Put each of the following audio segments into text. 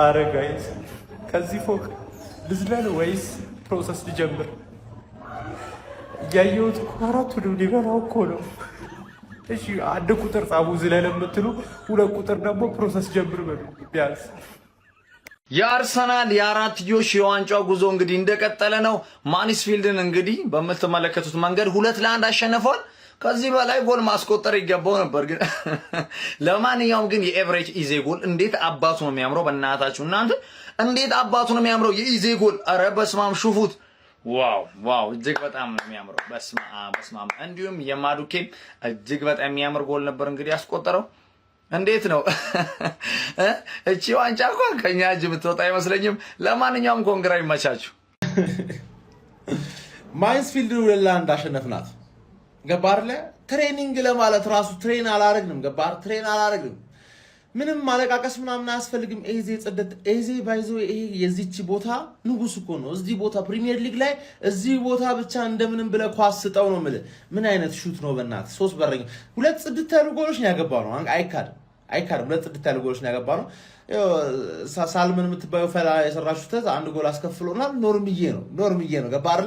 አረ ጋይስ ከዚህ ፎቅ ልዝለል ወይስ ፕሮሰስ ልጀምር? ያየሁት እኮ አራቱንም ሊበላው እኮ ነው። እሺ አንድ ቁጥር ጻፉ ዝለል የምትሉ፣ ሁለት ቁጥር ደግሞ ፕሮሰስ ጀምር በሉ ቢያንስ። የአርሰናል የአራትዮሽ የዋንጫ ጉዞ እንግዲህ እንደቀጠለ ነው። ማንስፊልድን እንግዲህ በምትመለከቱት መንገድ 2-1 አሸንፏል። ከዚህ በላይ ጎል ማስቆጠር ይገባው ነበር ግን ለማንኛውም ግን የኤቨሬጅ ኢዜ ጎል እንዴት አባቱ ነው የሚያምረው! በእናታችሁ እናንተ እንዴት አባቱ ነው የሚያምረው የኢዜ ጎል! አረ በስማም ሹፉት! ዋው እጅግ በጣም ነው የሚያምረው። በስማም እንዲሁም የማዱኬም እጅግ በጣም የሚያምር ጎል ነበር እንግዲህ ያስቆጠረው። እንዴት ነው እቺ ዋንጫ እንኳን ከኛ እጅ ብትወጣ አይመስለኝም። ለማንኛውም ኮንግራ ይመቻችሁ። ማንስፊልድ 2-1 አሸነፍናት። ገባር ትሬኒንግ ለማለት ራሱ ትሬን አላረግንም። ገባር ትሬን አላረግንም። ምንም ማለቃቀስ ምናምን አያስፈልግም። ኤዜ ጽደት ኤዜ ባይዞ ይሄ የዚች ቦታ ንጉስ እኮ ነው። እዚህ ቦታ ፕሪሚየር ሊግ ላይ እዚህ ቦታ ብቻ እንደምንም ብለ ኳስ ስጠው ነው ማለት። ምን አይነት ሹት ነው በእናት! 3 በረኛ 2 ጽድት ያሉ ጎሎች ነው ያገባው ነው። አይካድም 2 ጽድት ያሉ ጎሎች ነው ያገባው ነው። ሳልመን የምትባየው ፈላ የሰራችው ተዝ አንድ ጎል አስከፍሎናል። ኖርምዬ ነው። ገባር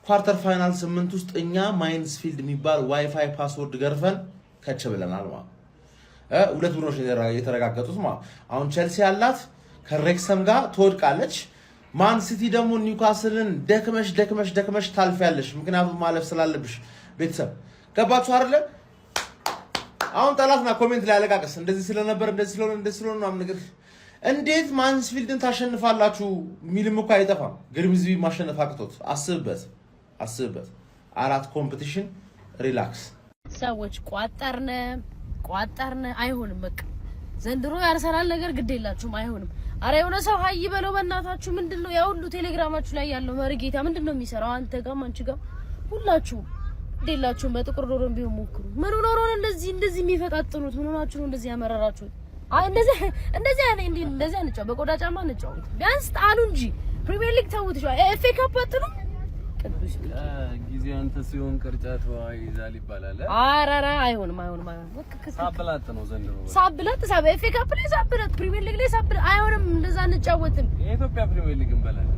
ኳርተር ፋይናል 8 ውስጥ እኛ ማንስፊልድ የሚባል ዋይፋይ ፓስወርድ ገርፈን ከች ብለናል ማለት 2 ቡድኖች የተረጋገጡት ማለት። አሁን ቼልሲ ያላት ከሬክሰም ጋር ትወድቃለች። ማን ሲቲ ደግሞ ኒውካስልን ደክመሽ ታልፊያለሽ፣ ምክንያቱም ማለፍ ስላለብሽ። ቤተሰብ ገባችሁ አይደለ? አሁን ጠላትና ኮሜንት ላይ አለቃቀስ እንደዚህ ስለነበር እንደዚህ ስለሆነ ነው ነገር እንዴት ማንስፊልድን ታሸንፋላችሁ ሚልም እኮ አይጠፋም። ግሪምዝቢ ማሸነፍ አቅቶት አስብበት 4 ኮምፒቲሽን ሪላክስ። ሰዎች ቋጠርነ አይሆንም። በቃ ዘንድሮ ያርሰናል ነገር ግድ የላችሁም አይሆንም። አረ የሆነ ሰው ሀይ በለው በእናታችሁ። ምንድነው ያ ሁሉ ቴሌግራማችሁ ላይ ያለው መርጌታ ምንድነው የሚሰራው? አንተ ጋም አንቺ ጋም ሁላችሁ ግድ የላችሁም። በጥቁር ዶሮም ቢሆን ሞክሩ። ምን ሆኖ ነው እንደዚህ የሚፈጣጥኑት? ምን ሆናችሁ ነው እንደዚህ ያመራራችሁት? አይ እንደዚህ አንጫው በቆዳ ጫማ አንጫው። ቢያንስ ጣሉ እንጂ ፕሪሚየር ሊግ ተውት። ኤፍ ኤ ካፕ አትሉ ቅዱስ ጊዜ አንተ ሲሆን ቅርጫት ይዛል ይባላል። አራራ አይሆንም። ሳብላት ነው ዘንድሮ ሳብ ኤፍ ኤ ካፕ ላይ ሳብላት ፕሪሚየር ሊግ ላይ ሳብላት አይሆንም። እንደዛ አንጫወትም። የኢትዮጵያ ፕሪሚየር ሊግ እንበላለን።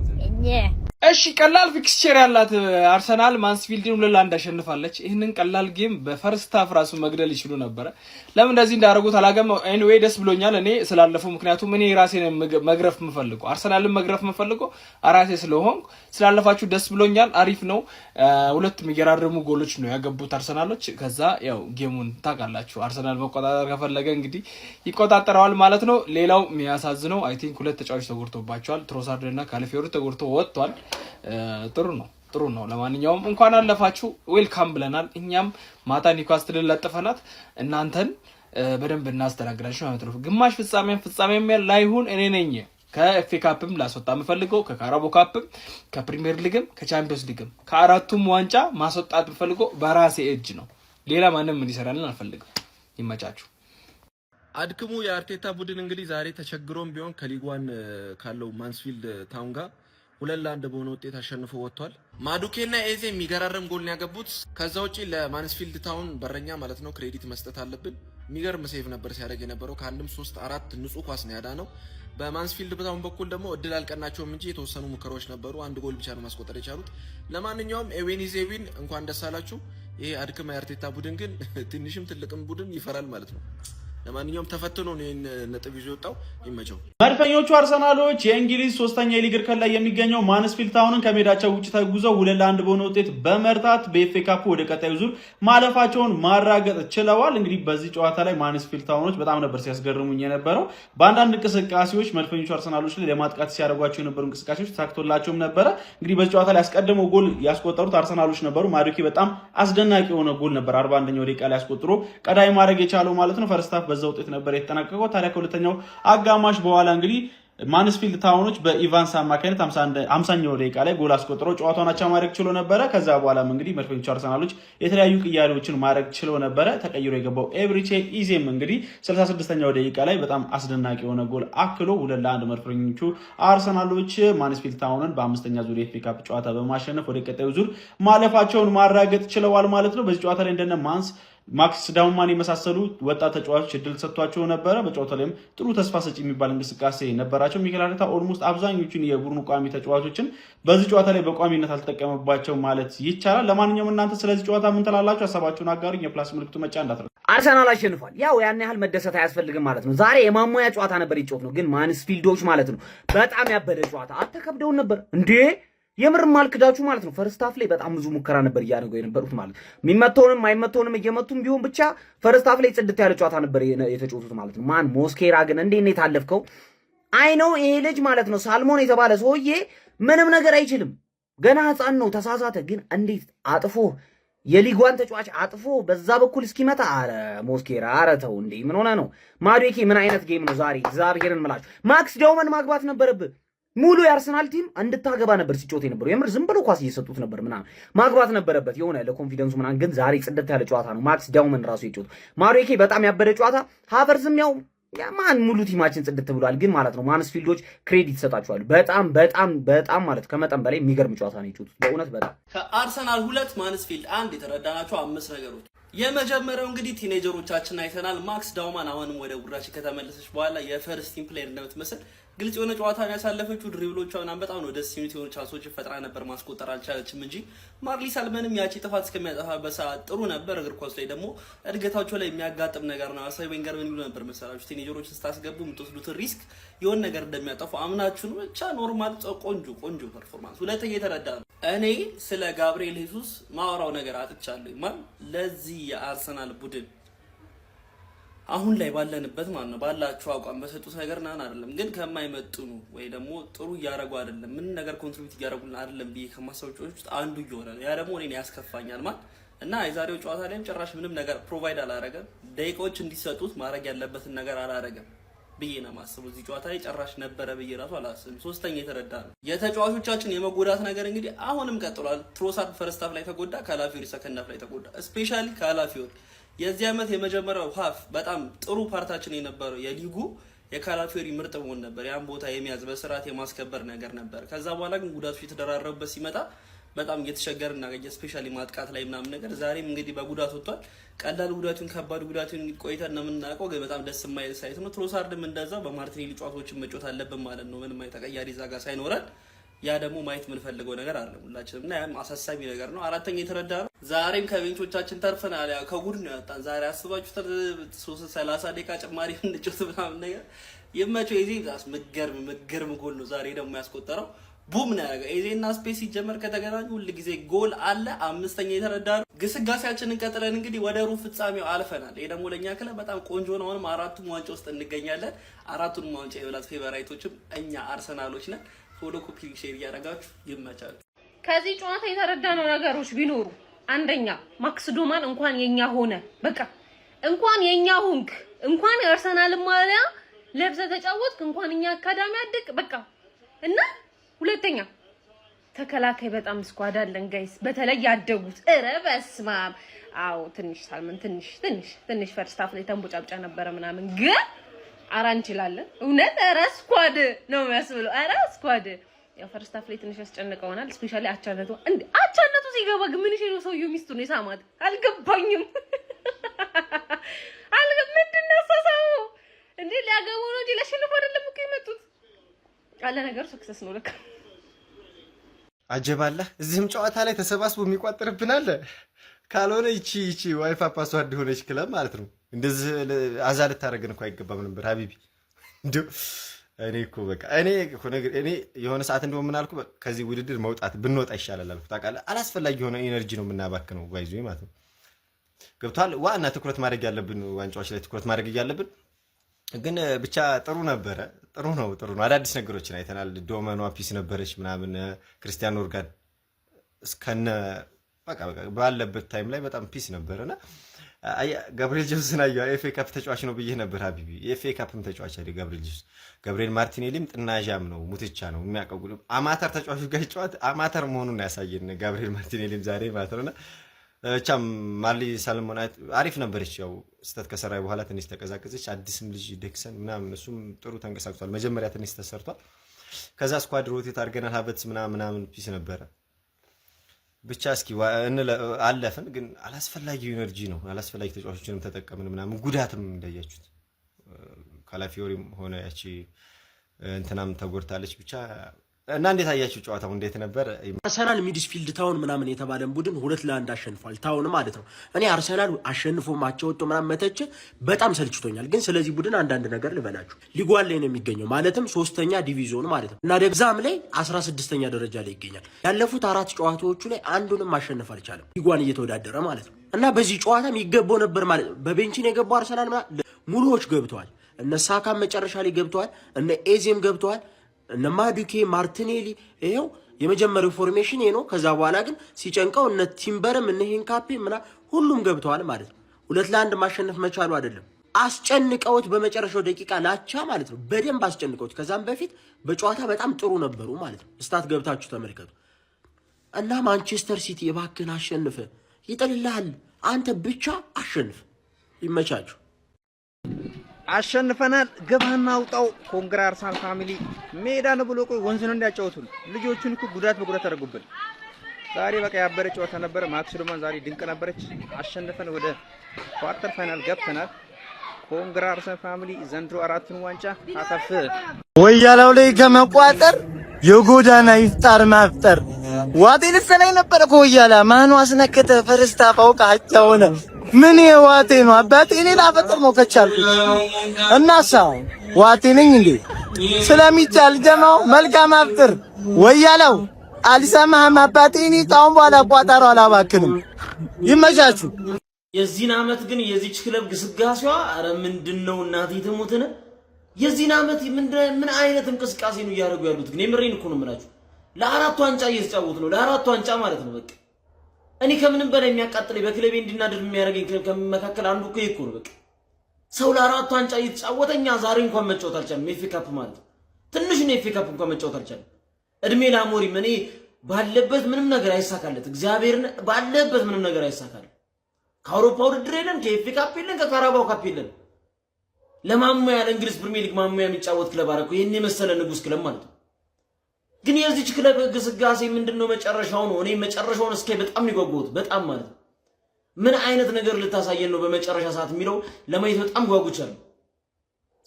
እሺ ቀላል ፊክስቸር ያላት አርሰናል ማንስፊልድን 2-1 አሸንፋለች። ይሄንን ቀላል ጌም በፈርስት ሃፍ ራሱ መግደል ይችሉ ነበር። ለምን እንደዚህ እንዳደረጉት አላገም። ኤኒዌይ ደስ ብሎኛል እኔ ስላለፉ፣ ምክንያቱም እኔ ራሴን መግረፍ የምፈልገው አርሰናልን መግረፍ የምፈልገው ራሴ ስለሆንኩ ስላለፋችሁ ደስ ብሎኛል። አሪፍ ነው። 2 የሚገራርሙ ጎሎች ነው ያገቡት አርሰናሎች። ከዛ ያው ጌሙን ታውቃላችሁ አርሰናል መቆጣጠር ከፈለገ እንግዲህ ይቆጣጠራል ማለት ነው። ሌላው የሚያሳዝነው አይ ቲንክ 2 ተጫዋቾች ተጎድተውባቸዋል። ትሮሳርድ እና ካለፊዮሪ ተጎድተው ወጥቷል። ጥሩ ነው። ለማንኛውም እንኳን አለፋችሁ ዌልካም ብለናል። እኛም ማታ ኒውካስትልን ለጥፈናት እናንተን በደንብ እናስተናግዳችሁ ማለት ነው። ግማሽ ፍጻሜም ላይሁን እኔ ነኝ ከኤፍ ኤ ካፕም ላስወጣ የምፈልገው ከካራቦ ካፕም ከፕሪሚየር ሊግም ከቻምፒየንስ ሊግም ከአራቱም ዋንጫ ማስወጣት የምፈልገው በራሴ እጅ ነው። ሌላ ማንም ምን ይሰራልን አልፈልግም። ይመቻችሁ። አድክሙ የአርቴታ ቡድን እንግዲህ ዛሬ ተቸግሮም ቢሆን ከሊጓን ካለው ማንስፊልድ ታውን ጋር 2-1 በሆነ ውጤት አሸንፎ ወጥቷል። ማዱኬና ኤዜ የሚገራረም ጎል ነው ያገቡት። ከዛ ውጪ ለማንስፊልድ ታውን በረኛ ማለት ነው ክሬዲት መስጠት አለብን። የሚገርም ሴቭ ነበር ሲያደርግ የነበረው። ከአንድም 3-4 ንጹህ ኳስ ነው ያዳነው። በማንስፊልድ ታውን በኩል ደግሞ እድል አልቀናቸውም እንጂ የተወሰኑ ሙከራዎች ነበሩ። 1 ጎል ብቻ ነው ማስቆጠር የቻሉት። ለማንኛውም ኤዌኒዜዊን እንኳን ደስ አላችሁ። ይሄ አድክማ የአርቴታ ቡድን ግን ትንሽም ትልቅም ቡድን ይፈራል ማለት ነው። ለማንኛውም ተፈትኖ ነው ነጥብ ይዞ ወጣው። ይመቸው። መድፈኞቹ አርሰናሎች የእንግሊዝ 3ኛ የሊግ እርከን ላይ የሚገኘው ማንስፊልድ ታውንን ከሜዳቸው ውጭ ተጉዘው 2-1 በሆነ ውጤት በመርታት በኤፍ ኤ ካፕ ወደ ቀጣዩ ዙር ማለፋቸውን ማረጋገጥ ችለዋል። እንግዲህ በዚህ ጨዋታ ላይ ማንስፊልድ ታውኖች በጣም ነበር ሲያስገርሙኝ የነበረው። በአንዳንድ እንቅስቃሴዎች መድፈኞቹ አርሰናሎች ላይ ለማጥቃት ሲያደርጓቸው የነበሩ እንቅስቃሴዎች ተሳክቶላቸውም ነበረ። እንግዲህ በዚህ ጨዋታ ላይ አስቀድመው ጎል ያስቆጠሩት አርሰናሎች ነበሩ። ማዱኬ በጣም አስደናቂ የሆነ ጎል ነበር 41ኛው ደቂቃ ላይ ያስቆጥሮ ቀዳይ ማድረግ የቻለው ማለት ነው። ፈርስት ሃፍ በዛ ውጤት ነበር የተጠናቀቀው። ታዲያ ከሁለተኛው አጋማሽ በኋላ እንግዲህ ማንስፊልድ ታውኖች በኢቫንስ አማካኝነት 50ኛው ደቂቃ ላይ ጎል አስቆጥረው ጨዋታውን አቻ ማድረግ ችሎ ነበረ። ከዛ በኋላም እንግዲህ መድፈኞቹ አርሰናሎች የተለያዩ ቅያሬዎችን ማድረግ ችሎ ነበረ። ተቀይሮ የገባው ኤብሪቼ ኢዜም እንግዲህ 66ኛው ደቂቃ ላይ በጣም አስደናቂ የሆነ ጎል አክሎ 2-1 መድፈኞቹ አርሰናሎች ማንስፊልድ ታውንን በአምስተኛ ዙር የኤፍ ኤ ካፕ ጨዋታ በማሸነፍ ወደ ቀጣዩ ዙር ማለፋቸውን ማረጋገጥ ችለዋል ማለት ነው። በዚህ ጨዋታ ላይ እንደነ ማንስ ማክስ ዳውማን የመሳሰሉ ወጣት ተጫዋቾች እድል ሰጥቷቸው ነበረ። በጨዋታው ላይም ጥሩ ተስፋ ሰጪ የሚባል እንቅስቃሴ ነበራቸው። ሚኬል አርቴታ ኦልሞስት አብዛኞቹን የቡድኑ ቋሚ ተጫዋቾችን በዚህ ጨዋታ ላይ በቋሚነት አልተጠቀመባቸው ማለት ይቻላል። ለማንኛውም እናንተ ስለዚህ ጨዋታ ምን ትላላችሁ? ሀሳባችሁን አጋሩኝ። የፕላስ ምልክቱ መጫ እንዳትረሱ። አርሰናል አሸንፏል። ያው ያን ያህል መደሰት አያስፈልግም ማለት ነው። ዛሬ የማሞያ ጨዋታ ነበር ይጮት ነው፣ ግን ማንስፊልዶች ማለት ነው በጣም ያበደ ጨዋታ አተከብደውን ነበር እንዴ! የምር ማልክዳችሁ ማለት ነው። ፈርስት ሃፍ ላይ በጣም ብዙ ሙከራ ነበር እያደረጉ የነበሩት ማለት ነው። የሚመተውንም አይመተውንም እየመቱም ቢሆን ብቻ ፈርስት ሃፍ ላይ ጽድት ያለ ጨዋታ ነበር የተጫወቱት ማለት ነው። ማን ሞስኬራ ግን እንዴት ነው የታለፍከው? አይ ነው ይሄ ልጅ ማለት ነው ሳልሞን የተባለ ሰውዬ ምንም ነገር አይችልም። ገና ህፃን ነው። ተሳሳተ ግን እንዴት አጥፎ የሊጓን ተጫዋች አጥፎ በዛ በኩል እስኪመታ አረ ሞስኬራ አረ ተው እንዴ! ምን ሆነ ነው? ማዱኬ ምን አይነት ጌም ነው ዛሬ? እግዚአብሔርን ምላችሁ ማክስ ዳውመን ማግባት ነበረብህ። ሙሉ የአርሰናል ቲም እንድታገባ ነበር ሲጮት የነበረው። የምር ዝም ብሎ ኳስ እየሰጡት ነበር ምናምን። ማግባት ነበረበት የሆነ ለኮንፊደንሱ ምናምን። ግን ዛሬ ጽድት ያለ ጨዋታ ነው። ማክስ ዳውመን ራሱ የጮቱ ማዱኬ በጣም ያበደ ጨዋታ። ሃቨርዝም ያው ማን ሙሉ ቲማችን ጽድት ብሏል። ግን ማለት ነው ማንስፊልዶች ክሬዲት ይሰጣቸዋል። በጣም በጣም በጣም ማለት ከመጠን በላይ የሚገርም ጨዋታ ነው የጮቱት በእውነት በጣም። ከአርሰናል 2 ማንስፊልድ 1 የተረዳናቸው 5 ነገሮች። የመጀመሪያው እንግዲህ ቲኔጀሮቻችን አይተናል። ማክስ ዳውማን አሁንም ወደ ቡድናችን ከተመለሰች በኋላ የፈርስት ቲም ፕሌየር እንደምትመስል ግልጽ የሆነ ጨዋታ ያሳለፈችው። ድሪብሎቿ ምናምን በጣም ነው ደስ የሚሉት። የሆኑ ቻንሶችን ፈጥራ ነበር፣ ማስቆጠር አልቻለችም እንጂ ማርሊ ሳልመንም ያቺ ጥፋት እስከሚያጠፋበት ሰዓት ጥሩ ነበር። እግር ኳስ ላይ ደግሞ እድገታቸው ላይ የሚያጋጥም ነገር ነው። አርሰን ቬንገር ምን ይሉ ነበር መሰላችሁ? ቲኔጀሮችን ስታስገቡ የምትወስዱትን ሪስክ የሆነ ነገር እንደሚያጠፉ አምናችሁ ነው። ብቻ ኖርማል ቆንጆ ፐርፎርማንስ። ሁለተኛ የተረዳ ነው። እኔ ስለ ጋብሪኤል ሄሱስ ማወራው ነገር አጥቻለሁ። ማን ለዚህ የአርሰናል ቡድን አሁን ላይ ባለንበት ማለት ነው ባላችሁ አቋም በሰጡት ነገር ናን አይደለም ግን ከማይመጥኑ ወይ ደግሞ ጥሩ እያረጉ አይደለም ምን ነገር ኮንትሪቢዩት እያረጉልን አይደለም ብዬ ከማሰብ ውስጥ አንዱ እየሆነ ነው። ያ ደግሞ እኔን ያስከፋኛል ማለት እና የዛሬው ጨዋታ ላይም ጭራሽ ምንም ነገር ፕሮቫይድ አላረገም። ደቂቃዎች እንዲሰጡት ማድረግ ያለበትን ነገር አላረገም ብዬ ነው የማስበው። እዚህ ጨዋታ ላይ ጭራሽ ነበረ ብዬ ራሱ አላስብም። ሶስተኛ የተረዳ ነው የተጫዋቾቻችን የመጎዳት ነገር እንግዲህ አሁንም ቀጥሏል። ትሮሳርድ ፈርስት ሃፍ ላይ ተጎዳ፣ ካላፊዮሪ ሰከንድ ሃፍ ላይ ተጎዳ። ስፔሻሊ ካላፊዮሪ የዚህ ዓመት የመጀመሪያው ሃፍ በጣም ጥሩ ፓርታችን የነበረው የሊጉ የካላፊዮሪ ምርጥ መሆን ነበር። ያን ቦታ የሚያዝ በስርዓት የማስከበር ነገር ነበር። ከዛ በኋላ ግን ጉዳቶች የተደራረቡበት ሲመጣ በጣም እየተቸገረ እናገኘ ስፔሻሊ ማጥቃት ላይ ምናምን ነገር። ዛሬም እንግዲህ በጉዳት ወጥቷል። ቀላል ጉዳቱን ከባድ ጉዳቱን ቆይተን ነው የምናውቀው፣ ግን በጣም ደስ የማይል ሳይት ነው። ትሮሳርድም እንደዛው በማርቲኔሊ ጨዋታዎችን መጫወት አለብን ማለት ነው ምንም ተቀያሪ ዛጋ ሳይኖረን። ያ ደግሞ ማየት የምንፈልገው ነገር አለ ሁላችንም እና ያም አሳሳቢ ነገር ነው። አራተኛ የተረዳ ነው ዛሬም ከቤንቾቻችን ተርፈናል። ያው ከጉድ ነው ያወጣን ዛሬ። አስባችሁ 30 ደቂቃ ጭማሪ እንጫወት ምናምን ነገር ይመቸው። ኤዜ ዛስ መገርም ጎል ነው ዛሬ ደግሞ ያስቆጠረው። ቡም ነው ያደረገው። ኤዜና ስፔስ ሲጀመር ከተገናኙ ሁሉ ጊዜ ጎል አለ። አምስተኛ የተረዳ ነው። ግስጋሴያችንን ቀጥለን እንግዲህ ወደ ሩብ ፍጻሜው አልፈናል። ይሄ ደግሞ ለኛ ክለብ በጣም ቆንጆ ነው። አሁንም አራቱም ዋንጫ ውስጥ እንገኛለን። አራቱንም ዋንጫ የበላት ፌቨራይቶችም እኛ አርሰናሎች ነን። ፎሎ ኮፒ ሼር ያደረጋችሁ ይመቻል። ከዚህ ጨዋታ የተረዳነው ነገሮች ቢኖሩ አንደኛ ማክስ ዳውመን እንኳን የኛ ሆነ፣ በቃ እንኳን የኛ ሆንክ፣ እንኳን የአርሰናል ማሊያ ለብሰህ ተጫወትክ፣ እንኳን እኛ አካዳሚ አደግ በቃ እና ሁለተኛ ተከላካይ በጣም ስኳድ አለን ጋይስ፣ በተለይ ያደጉት እረ በስመ አብ። አዎ ትንሽ ሳልመን ትንሽ ፈርስት ሃፍ ላይ ተንቦጫብጫ ነበረ ምናምን ግን አራ እንችላለን እውነት። አራ ስኳድ ነው የሚያስብለው። አራ ስኳድ ያው ፈርስት ሃፍ ላይ ትንሽ ያስጨንቀውናል። ስፔሻሊ አቻነቱ ሲገባ ግን ምን ነው ሰውየው ሚስቱ ነው የሳማት አልገባኝም። ምንድን ነው አሳሳቡ እንዴ? ሊያገቡ ነው እንጂ ለሽንፍ አይደለም እኮ የመጡት። አለ ነገሩ ሰክሰስ ነው ለካ። አጀባላ እዚህም ጨዋታ ላይ ተሰባስቦ የሚቋጥርብናል። ካልሆነ ይቺ ዋይፋይ ፓስዋርድ ሆነች ክለብ ማለት ነው። እንደዚህ አዛ ልታረገን እኮ አይገባም ነበር ሀቢቢ። እንደው እኔ እኮ በቃ እኔ የሆነ ሰዓት እንደው ምን አልኩ፣ ከዚህ ውድድር መውጣት ብንወጣ ይሻላል አልኩ። ታውቃለህ አላስፈላጊ የሆነ ኢነርጂ ነው የምናባክነው ባይዞ ማለት ነው። ገብቷል። ዋና ትኩረት ማድረግ ያለብን ዋንጫዎች ላይ ትኩረት ማድረግ ያለብን። ግን ብቻ ጥሩ ነበረ። ጥሩ ነው። አዳዲስ ነገሮችን አይተናል። ዳውመኗ ፒስ ነበረች ምናምን ክርስቲያን ኖርጋርድ እስከነ በቃ ባለበት ታይም ላይ በጣም ፒስ ነበርና ጋብሪኤል ጄሱስን አየሁ። ኤፍኤ ካፕ ተጫዋች ነው ብዬ ነበር ሀቢቢ። ኤፍኤ ካፕም ተጫዋች አይደል ጋብሪኤል ጄሱስ። ጋብሪኤል ማርቲኔሊም ጥናዣም ነው ሙትቻ ነው የሚያቀጉል አማተር ተጫዋቾች ጋር ጨዋታ አማተር መሆኑን ያሳየን ጋብሪኤል ማርቲኔሊም ዛሬ ማለት ነውና ብቻ ማርሊ ሳልሞን አሪፍ ነበረች። ያው ስህተት ከሰራይ በኋላ ትንሽ ተቀዛቀዘች። አዲስም ልጅ ዴክሰን ምናምን እሱም ጥሩ ተንቀሳቅሷል። መጀመሪያ ትንሽ ተሰርቷል። ከዛ ስኳድ ሮቴት አድርገናል። ሀበትስ ምናምን ፒስ ነበረ። ብቻ እስኪ አለፍን። ግን አላስፈላጊ ኢነርጂ ነው፣ አላስፈላጊ ተጫዋቾችንም ተጠቀምን ምናምን፣ ጉዳትም እንዳያችሁት ካላፊዮሪም ሆነ ያቺ እንትናም ተጎድታለች ብቻ። እና እንዴት አያችሁ ጨዋታው እንዴት ነበር? አርሰናል ሚድፊልድ ታውን ምናምን የተባለን ቡድን 2-1 አሸንፏል። ታውን ማለት ነው። እኔ አርሰናል አሸንፎ ማቸው ወጥቶ ምናምን መተቸ በጣም ሰልችቶኛል። ግን ስለዚህ ቡድን አንዳንድ ነገር ልበላችሁ። ሊጓል ላይ ነው የሚገኘው ማለትም 3ኛ ዲቪዚዮን ማለት ነው። እና ደግዛም ላይ 16ኛ ደረጃ ላይ ይገኛል። ያለፉት 4 ጨዋታዎቹ ላይ አንዱንም ማሸነፍ አልቻለም። ሊጓን እየተወዳደረ ማለት ነው። እና በዚህ ጨዋታ የሚገባው ነበር ማለት ነው። በቤንቺን የገባው አርሰናል ሙሉዎች ገብተዋል። እነ ሳካ መጨረሻ ላይ ገብተዋል። እነ ኤዜም ገብተዋል። እነ ማዱኬ ማርቲኔሊ ይሄው የመጀመሪያው ፎርሜሽን ይሄ ነው። ከዛ በኋላ ግን ሲጨንቀው እነ ቲምበርም እነ ሄንካፔ ምናምን ሁሉም ገብተዋል ማለት ነው። 2-1 ማሸነፍ መቻሉ አይደለም አስጨንቀውት በመጨረሻው ደቂቃ ላቻ ማለት ነው። በደንብ አስጨንቀውት ከዛም በፊት በጨዋታ በጣም ጥሩ ነበሩ ማለት ነው። ስታት ገብታችሁ ተመልከቱ። እና ማንቸስተር ሲቲ የባክን አሸንፈ ይጥልልሃል። አንተ ብቻ አሸንፍ። ይመቻችሁ። አሸንፈናል። ገባና አውጣው። ኮንግራ አርሰናል ፋሚሊ ሜዳ ነው ብሎ ቆይ ወንዝን እንዲያጫወቱን ልጆቹን እኮ ጉዳት በጉዳት አደረጉብን። ዛሬ በቃ ያበረ ጨዋታ ነበር። ማክሲዶማን ዛሬ ድንቅ ነበረች። አሸንፈን ወደ ኳርተር ፋይናል ገብተናል። ኮንግራ አርሰናል ፋሚሊ ዘንድሮ 4ቱን ዋንጫ አተፍ ወያላው ላይ ከመቋጠር የጎዳና ይፍጣር ማፍጠር ዋጤን ሰላይ ነበር እኮ ወያላ ማኑ አስነከተ ፈርስታ ፋውቃ አጫወነ ምን የዋቴ ነው አባቴ ሌላ ፈጥር ነው ከቻልኩ እናሳ ዋቴ ነኝ እንዴ ስለሚቻል ጀማው መልካም አፍጥር ወያላው አልሰማህም አባቴ እኔ ታውን በኋላ ቋጣሩ አላባክንም ይመቻችሁ። የዚህን ዓመት ግን የዚች ክለብ ግስጋሴዋ አረ ምንድነው እናቴ ተሞተነ። የዚህን ዓመት ምን አይነት እንቅስቃሴ ነው ያደርጉ ያሉት? ግን የምሬን እኮ ነው የምላችሁ። ለአራቱ ዋንጫ እየተጫወቱ ነው። ለአራቱ ዋንጫ ማለት ነው በቃ እኔ ከምንም በላይ የሚያቃጥለኝ በክለቤ እንድናደድ የሚያደርገኝ ክለብ ከመካከል አንዱ እኮ ይሄ ነው። በቃ ሰው ለአራቱ ዋንጫ እየተጫወተኛ ዛሬ እንኳን መጫወት አልቻለም። ኤፍ ኤ ካፕ ማለት ትንሽ ነው። ኤፍ ኤ ካፕ እንኳን መጫወት አልቻለም። እድሜ ለአሞሪም እኔ ባለበት ምንም ነገር አይሳካለት። እግዚአብሔርን ባለበት ምንም ነገር አይሳካለት። ከአውሮፓ ውድድር የለን፣ ከኤፍ ኤ ካፕ የለን፣ ከካራባው ካፕ የለን። ለማሙያ ለእንግሊዝ ፕሪሚየር ሊግ ማሙያ የሚጫወት ክለብ አደረገው። ይሄን የመሰለ ንጉስ ክለብ ማለት ነው። ግን የዚች ክለብ ግስጋሴ ምንድነው መጨረሻው ነው? እኔ መጨረሻውን እስከ በጣም ይጓጓሁት በጣም ማለት ነው። ምን አይነት ነገር ልታሳየን ነው በመጨረሻ ሰዓት የሚለው ለማየት በጣም ጓጉቻለሁ።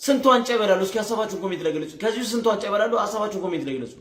ስንት ዋንጫ ይበላሉ? እስኪ ሐሳባችሁን ኮሜንት ላይ ግለጹ። ከዚህ ስንት ዋንጫ ይበላሉ? ሐሳባችሁን ኮሜንት ላይ ግለጹ።